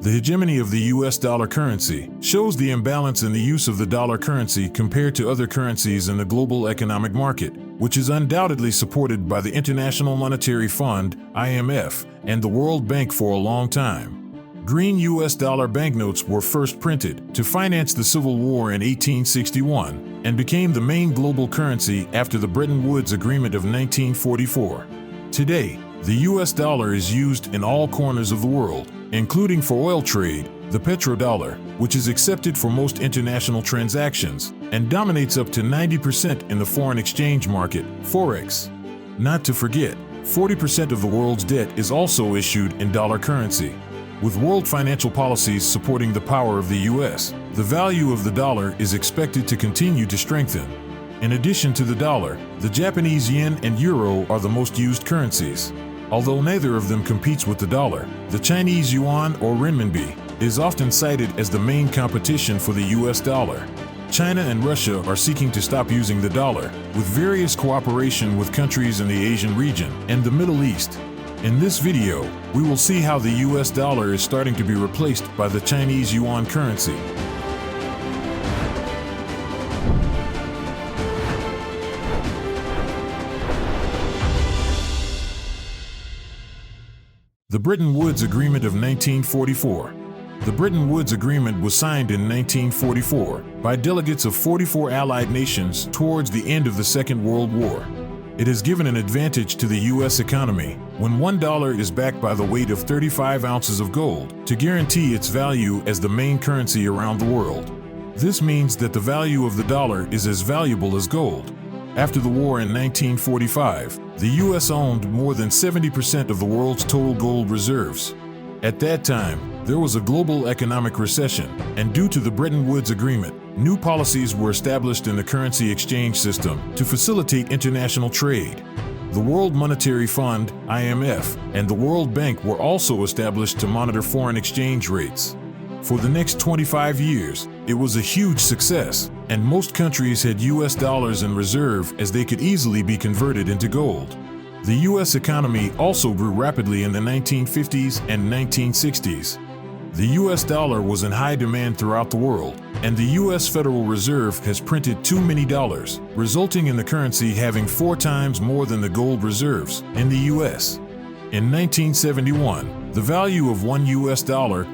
The hegemony of the US dollar currency shows the imbalance in the use of the dollar currency compared to other currencies in the global economic market, which is undoubtedly supported by the International Monetary Fund, IMF, and the World Bank for a long time. Green US dollar banknotes were first printed to finance the Civil War in 1861 and became the main global currency after the Bretton Woods Agreement of 1944. Today, the US dollar is used in all corners of the world, including for oil trade, the petrodollar, which is accepted for most international transactions and dominates up to 90% in the foreign exchange market, FOREX. Not to forget, 40% of the world's debt is also issued in dollar currency. With world financial policies supporting the power of the US, the value of the dollar is expected to continue to strengthen. In addition to the dollar, the Japanese yen and euro are the most used currencies. Although neither of them competes with the dollar, the Chinese Yuan or renminbi is often cited as the main competition for the US dollar. China and Russia are seeking to stop using the dollar, with various cooperation with countries in the Asian region and the Middle East. In this video, we will see how the US dollar is starting to be replaced by the Chinese Yuan currency. The Bretton Woods Agreement of 1944. The Bretton Woods Agreement was signed in 1944 by delegates of 44 allied nations towards the end of the Second World War. It has given an advantage to the U.S. economy when $1 is backed by the weight of 35 ounces of gold to guarantee its value as the main currency around the world. This means that the value of the dollar is as valuable as gold. After the war in 1945, the U.S. owned more than 70% of the world's total gold reserves. At that time, there was a global economic recession, and due to the Bretton Woods Agreement, new policies were established in the currency exchange system to facilitate international trade. The World Monetary Fund, IMF, and the World Bank were also established to monitor foreign exchange rates. For the next 25 years, it was a huge success, and most countries had US dollars in reserve as they could easily be converted into gold. The US economy also grew rapidly in the 1950s and 1960s. The US dollar was in high demand throughout the world, and the US Federal Reserve has printed too many dollars, resulting in the currency having 4 times more than the gold reserves in the US. In 1971, the value of $1 US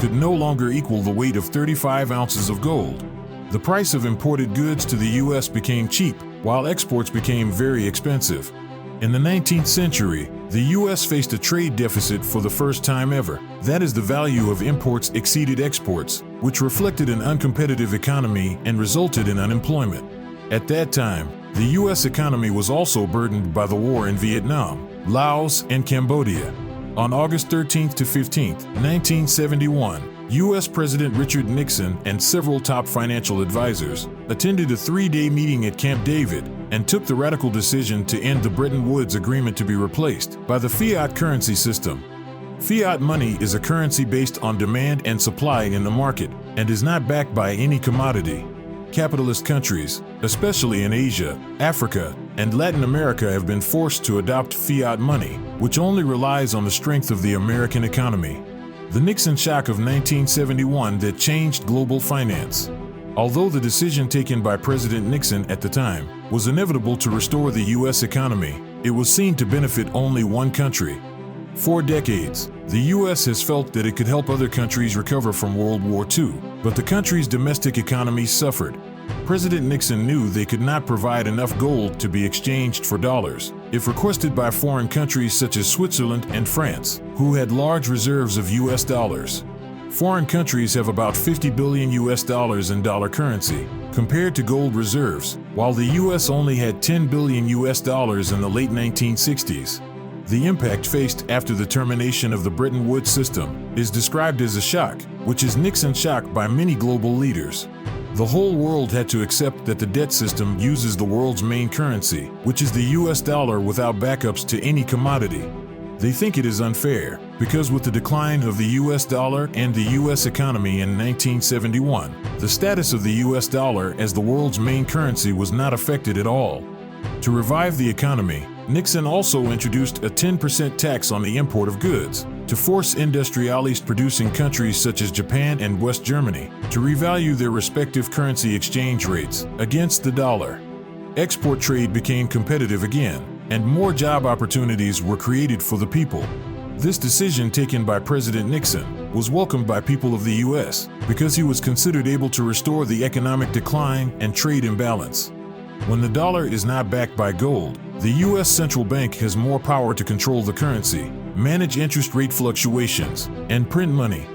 could no longer equal the weight of 35 ounces of gold. The price of imported goods to the US became cheap, while exports became very expensive. In the 19th century, the US faced a trade deficit for the first time ever. That is, the value of imports exceeded exports, which reflected an uncompetitive economy and resulted in unemployment. At that time, the US economy was also burdened by the war in Vietnam, Laos, and Cambodia. On August 13th to 15th, 1971, U.S. President Richard Nixon and several top financial advisors attended a 3-day meeting at Camp David and took the radical decision to end the Bretton Woods Agreement to be replaced by the fiat currency system. Fiat money is a currency based on demand and supply in the market and is not backed by any commodity. Capitalist countries, especially in Asia, Africa, and Latin America, have been forced to adopt fiat money, which only relies on the strength of the American economy. The Nixon shock of 1971 that changed global finance. Although the decision taken by President Nixon at the time was inevitable to restore the U.S. economy, it was seen to benefit only one country. For decades, the U.S. has felt that it could help other countries recover from World War II, but the country's domestic economy suffered. President Nixon knew they could not provide enough gold to be exchanged for dollars if requested by foreign countries such as Switzerland and France, who had large reserves of US dollars. Foreign countries have about $50 billion in dollar currency, compared to gold reserves, while the US only had $10 billion in the late 1960s. The impact faced after the termination of the Bretton Woods system is described as a shock, which is Nixon shock by many global leaders. The whole world had to accept that the debt system uses the world's main currency, which is the US dollar, without backups to any commodity. They think it is unfair, because with the decline of the US dollar and the US economy in 1971, the status of the US dollar as the world's main currency was not affected at all. To revive the economy, Nixon also introduced a 10% tax on the import of goods, to force industrialist-producing countries such as Japan and West Germany to revalue their respective currency exchange rates against the dollar. Export trade became competitive again, and more job opportunities were created for the people. This decision taken by President Nixon was welcomed by people of the U.S. because he was considered able to restore the economic decline and trade imbalance. When the dollar is not backed by gold, the U.S. central bank has more power to control the currency, manage interest rate fluctuations, and print money.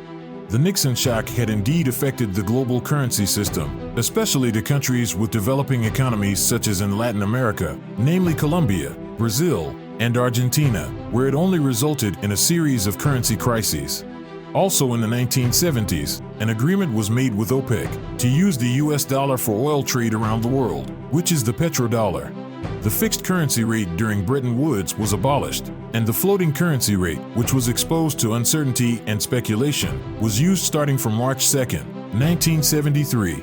The Nixon shock had indeed affected the global currency system, especially to countries with developing economies such as in Latin America, namely Colombia, Brazil, and Argentina, where it only resulted in a series of currency crises. Also in the 1970s, an agreement was made with OPEC to use the US dollar for oil trade around the world, which is the petrodollar. The fixed currency rate during Bretton Woods was abolished, and the floating currency rate, which was exposed to uncertainty and speculation, was used starting from March 2, 1973.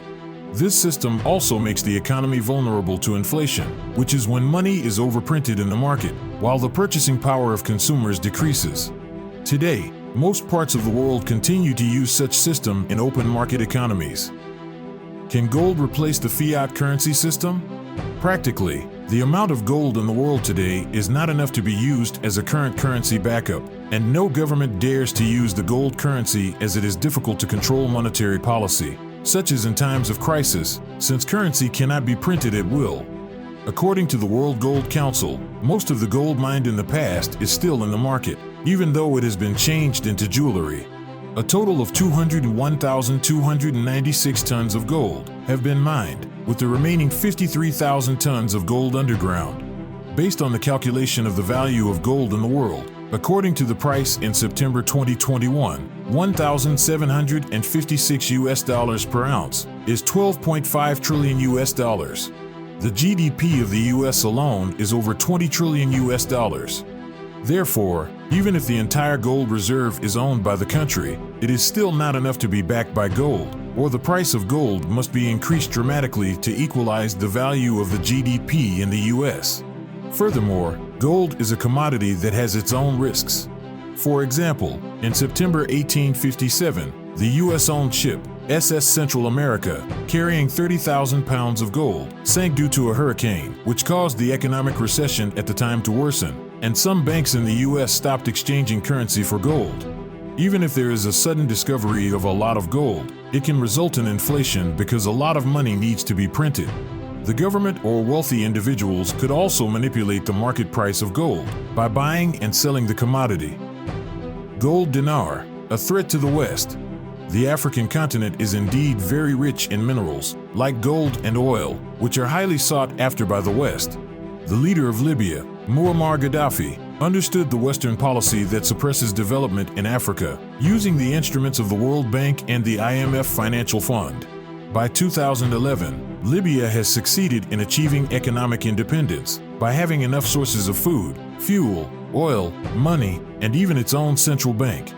This system also makes the economy vulnerable to inflation, which is when money is overprinted in the market, while the purchasing power of consumers decreases. Today, most parts of the world continue to use such system in open market economies. Can gold replace the fiat currency system? Practically, the amount of gold in the world today is not enough to be used as a current currency backup, and no government dares to use the gold currency as it is difficult to control monetary policy, such as in times of crisis, since currency cannot be printed at will. According to the World Gold Council, most of the gold mined in the past is still in the market, even though it has been changed into jewelry. A total of 201,296 tons of gold have been mined, with the remaining 53,000 tons of gold underground. Based on the calculation of the value of gold in the world, according to the price in September 2021, $1,756 per ounce is 12.5 trillion US dollars. The GDP of the US alone is over 20 trillion US dollars. Therefore, even if the entire gold reserve is owned by the country, it is still not enough to be backed by gold, or the price of gold must be increased dramatically to equalize the value of the GDP in the US. Furthermore, gold is a commodity that has its own risks. For example, in September 1857, the US-owned ship SS Central America, carrying 30,000 pounds of gold, sank due to a hurricane, which caused the economic recession at the time to worsen, and some banks in the US stopped exchanging currency for gold. Even if there is a sudden discovery of a lot of gold, it can result in inflation because a lot of money needs to be printed. The government or wealthy individuals could also manipulate the market price of gold by buying and selling the commodity. Gold dinar, a threat to the West. The African continent is indeed very rich in minerals, like gold and oil, which are highly sought after by the West. The leader of Libya, Muammar Gaddafi, understood the Western policy that suppresses development in Africa, using the instruments of the World Bank and the IMF Financial Fund. By 2011, Libya has succeeded in achieving economic independence by having enough sources of food, fuel, oil, money, and even its own central bank.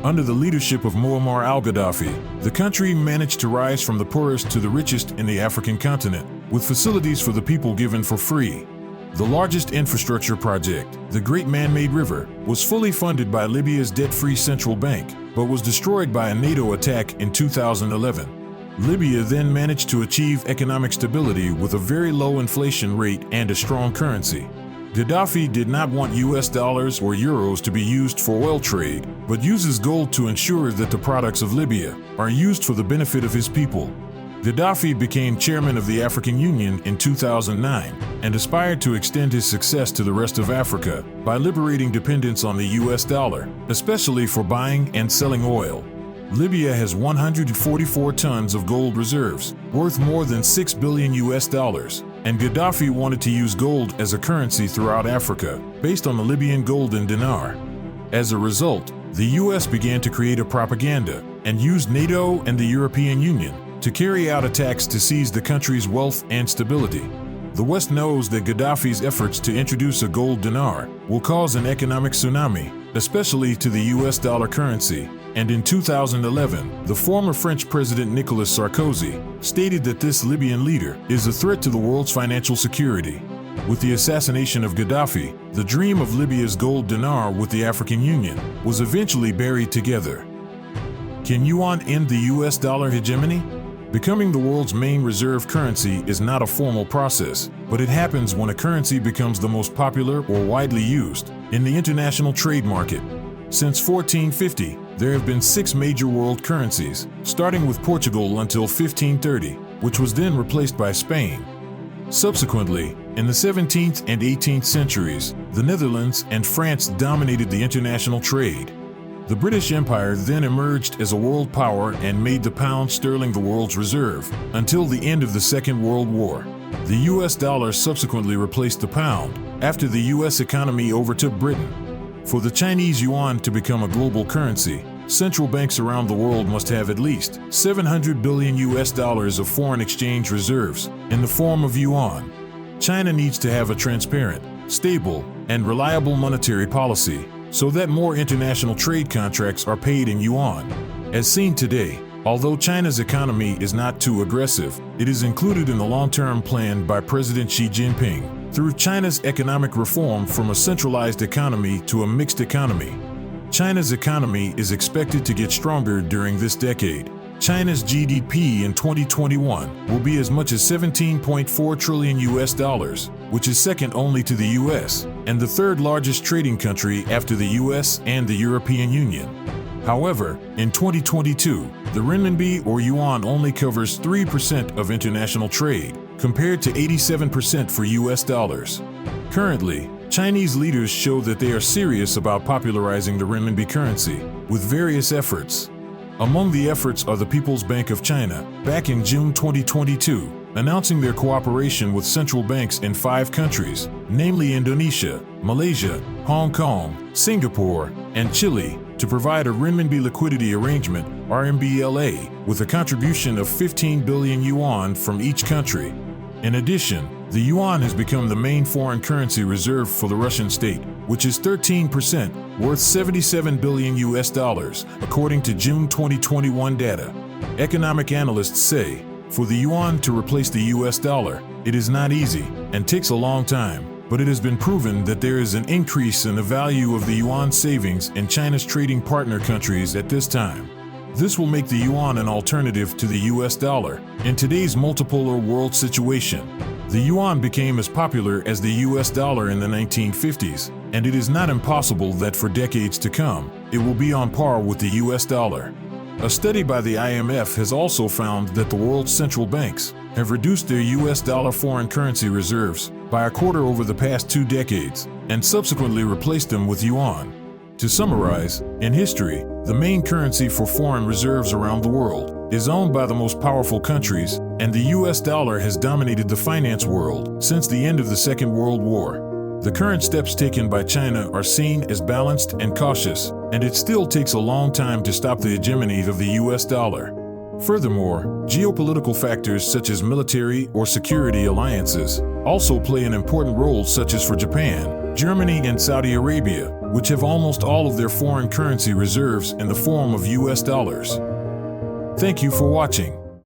Under the leadership of Muammar al-Gaddafi, the country managed to rise from the poorest to the richest in the African continent, with facilities for the people given for free. The largest infrastructure project, the Great Man-Made River, was fully funded by Libya's debt-free central bank, but was destroyed by a NATO attack in 2011. Libya then managed to achieve economic stability with a very low inflation rate and a strong currency. Gaddafi did not want US dollars or euros to be used for oil trade, but uses gold to ensure that the products of Libya are used for the benefit of his people. Gaddafi became chairman of the African Union in 2009 and aspired to extend his success to the rest of Africa by liberating dependence on the US dollar, especially for buying and selling oil. Libya has 144 tons of gold reserves, worth more than 6 billion US dollars, and Gaddafi wanted to use gold as a currency throughout Africa, based on the Libyan golden dinar. As a result, the US began to create a propaganda and used NATO and the European Union to carry out attacks to seize the country's wealth and stability. The West knows that Gaddafi's efforts to introduce a gold dinar will cause an economic tsunami, especially to the US dollar currency, and in 2011, the former French President Nicolas Sarkozy stated that this Libyan leader is a threat to the world's financial security. With the assassination of Gaddafi, The dream of Libya's gold dinar with the African Union was eventually buried together. Can yuan end the US dollar hegemony? Becoming the world's main reserve currency is not a formal process, but it happens when a currency becomes the most popular or widely used in the international trade market. Since 1450, there have been 6 major world currencies, starting with Portugal until 1530, which was then replaced by Spain. Subsequently, in the 17th and 18th centuries, the Netherlands and France dominated the international trade. The British Empire then emerged as a world power and made the pound sterling the world's reserve until the end of the Second World War. The US dollar subsequently replaced the pound after the US economy overtook Britain. For the Chinese yuan to become a global currency, central banks around the world must have at least $700 billion of foreign exchange reserves in the form of yuan. China needs to have a transparent, stable, and reliable monetary policy so that more international trade contracts are paid in yuan. As seen today, although China's economy is not too aggressive, it is included in the long-term plan by President Xi Jinping through China's economic reform from a centralized economy to a mixed economy. China's economy is expected to get stronger during this decade. China's GDP in 2021 will be as much as $17.4 trillion, which is second only to the US and the third largest trading country after the US and the European Union. However, in 2022, the renminbi or yuan only covers 3% of international trade, compared to 87% for US dollars. Currently, Chinese leaders show that they are serious about popularizing the renminbi currency, with various efforts. Among the efforts are the People's Bank of China, back in June 2022, announcing their cooperation with central banks in 5 countries, namely Indonesia, Malaysia, Hong Kong, Singapore, and Chile, to provide a renminbi liquidity arrangement, RMBLA, with a contribution of 15 billion yuan from each country. In addition, the yuan has become the main foreign currency reserve for the Russian state, which is 13%, worth $77 billion, according to June 2021 data. Economic analysts say, for the yuan to replace the US dollar, it is not easy and takes a long time, but it has been proven that there is an increase in the value of the yuan savings in China's trading partner countries at this time. This will make the yuan an alternative to the US dollar in today's multipolar world situation. The yuan became as popular as the US dollar in the 1950s, and it is not impossible that for decades to come, it will be on par with the US dollar. A study by the IMF has also found that the world's central banks have reduced their US dollar foreign currency reserves by a quarter over the past 2 decades, and subsequently replaced them with yuan. To summarize, in history, the main currency for foreign reserves around the world is owned by the most powerful countries, and the US dollar has dominated the finance world since the end of the Second World War. The current steps taken by China are seen as balanced and cautious, and it still takes a long time to stop the hegemony of the US dollar. Furthermore, geopolitical factors such as military or security alliances also play an important role, such as for Japan, Germany, and Saudi Arabia, which have almost all of their foreign currency reserves in the form of US dollars. Thank you for watching.